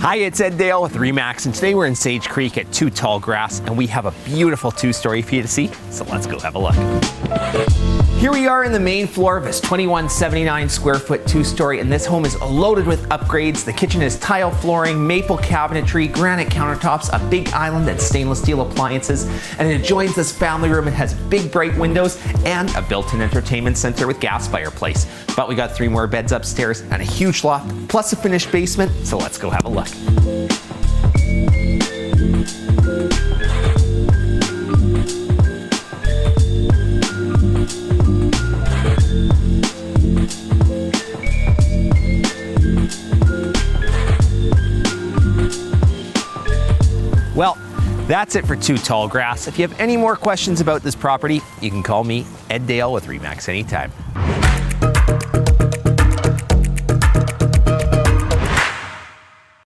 Hi, it's Ed Dale with RE/MAX, and today we're in Sage Creek at 2 Tallgrass, and we have a beautiful two-story for you to see, so let's go have a look. Here we are in the main floor of this 2179 square foot two-story, and this home is loaded with upgrades. The kitchen is tile flooring, maple cabinetry, granite countertops, a big island and stainless steel appliances, and it adjoins this family room. It has big bright windows and a built-in entertainment center with gas fireplace. But we got 3 more beds upstairs and a huge loft, plus a finished basement, so let's go have a look. Well, that's it for 2 Tallgrass. If you have any more questions about this property, you can call me, Ed Dale, with RE/MAX anytime.